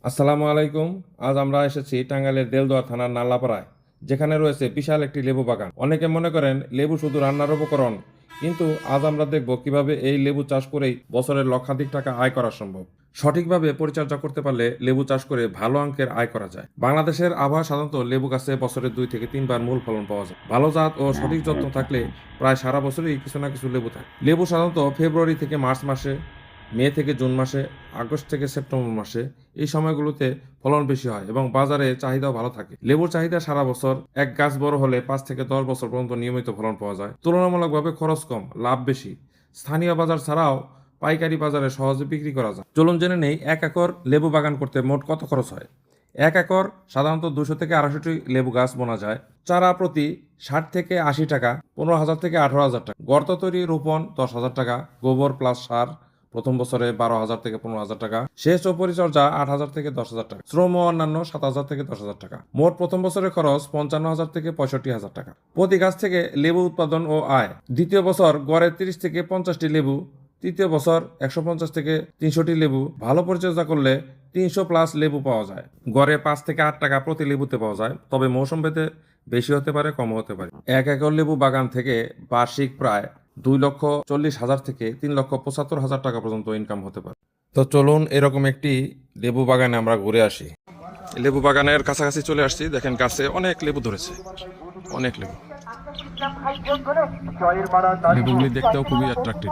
আসসালামু আলাইকুম। আজ আমরা এসেছি টাঙ্গাইলের দেলদুয়ার থানার নাল্লাপাড়ায়, যেখানে রয়েছে বিশাল একটি লেবু বাগান। অনেকে মনে করেন লেবু শুধু রান্নার উপকরণ, কিন্তু আজ আমরা দেখব কিভাবে এই লেবু চাষ করেই বছরের লক্ষাধিক টাকা আয় করা সম্ভব। সঠিকভাবে পরিচর্যা করতে পারলে লেবু চাষ করে ভালো অঙ্কের আয় করা যায়। বাংলাদেশের আবহাওয়া সাধারণত লেবু গাছে বছরে 2 থেকে 3 বার মূল ফলন পাওয়া যায়। ভালো জাত ও সঠিক যত্ন থাকলে প্রায় সারা বছরই কিছু না কিছু লেবু থাকে। লেবু সাধারণত ফেব্রুয়ারি থেকে মার্চ মাসে, মে থেকে জুন মাসে, আগস্ট থেকে সেপ্টেম্বর মাসে, এই সময়গুলোতে ফলন বেশি হয় এবং বাজারে চাহিদাও ভালো থাকে। লেবুর চাহিদা সারা বছর। এক গাছ বড় হলে 5 থেকে 10 বছর পর্যন্ত নিয়মিত ফলন পাওয়া যায়। তুলনামূলকভাবে খরচ কম, লাভ বেশি। স্থানীয় বাজার ছাড়াও পাইকারি বাজারে সহজে বিক্রি করা যায়। চলুন জেনে নেই 1 একর লেবু বাগান করতে মোট কত খরচ হয়। 1 একর সাধারণত 200 থেকে 250টি লেবু গাছ বোনা যায়। চারা প্রতি 60 থেকে 80 টাকা, 15,000 থেকে 18,000 টাকা। গর্ত তৈরি, রোপণ 10,000 টাকা। গোবর প্লাস সার প্রথম বছরে 12,000 থেকে 15,000 টাকা। সেচ ও পরিচর্যা 8,000 থেকে 10,000 টাকা। শ্রম ও অন্যান্য 7,000 থেকে 10,000 টাকা। মোট প্রথম বছরের খরচ 55,000 থেকে 65,000 টাকা। প্রতি গাছ থেকে লেবু উৎপাদন ও আয়: দ্বিতীয় বছর গড়ে 30 থেকে 50টি লেবু, তৃতীয় বছর 150 থেকে 300টি লেবু। ভালো পরিচর্যা করলে 300+ লেবু পাওয়া যায়। গড়ে 5 থেকে 8 টাকা প্রতি লেবুতে পাওয়া যায়, তবে মৌসুম ভেদে বেশি হতে পারে, কম হতে পারে। 1 একর লেবু বাগান থেকে বার্ষিক প্রায় 2,40,000 থেকে 3,75,000 টাকা পর্যন্ত ইনকাম হতে পারে। তো চলুন এরকম একটি লেবু বাগানে আমরা ঘুরে আসি। লেবু বাগানের কাছাকাছি চলে আসছি। দেখেন গাছে অনেক লেবু ধরেছে, অনেক লেবু। লেবুগুলি দেখতেও খুবই অ্যাট্রাক্টিভ।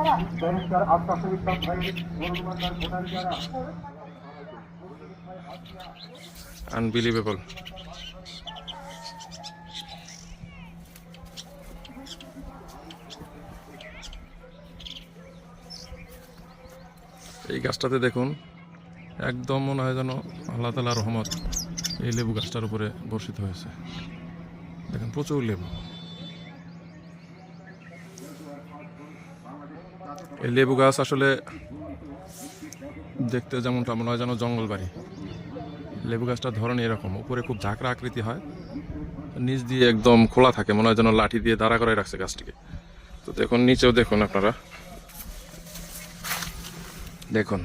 আনবিলিভেবল। এই গাছটাতে দেখুন, একদম মনে হয় যেন আল্লাহ তাআলার রহমত এই লেবু গাছটার উপরে বর্ষিত হয়েছে। দেখেন প্রচুর লেবু। এই লেবু গাছ আসলে দেখতে যেমনটা মনে হয় যেন জঙ্গল বাড়ি। লেবু গাছটার ধরন এরকম, উপরে খুব ঝাঁকড়া আকৃতি হয়, নিচ দিয়ে একদম খোলা থাকে, মনে হয় যেন লাঠি দিয়ে দাঁড়া করে রাখছে গাছটিকে। তো দেখুন, নিচেও দেখুন, আপনারা দেখুন,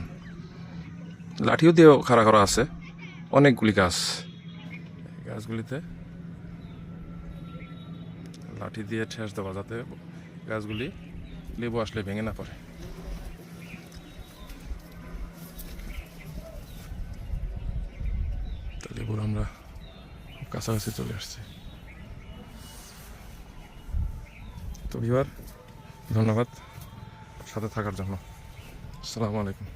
লাঠিও দিয়েও খাড়া করা আছে অনেকগুলি গাছ। গাছগুলিতে লাঠি দিয়ে ঠেস দেওয়া, যাতে গাছগুলি লেবু আসলে ভেঙে না পড়ে। তো লেবুর আমরা কাছাকাছি চলে আসছি। তো ভিউয়ার, ধন্যবাদ সাথে থাকার জন্য। আসসালামু আলাইকুম।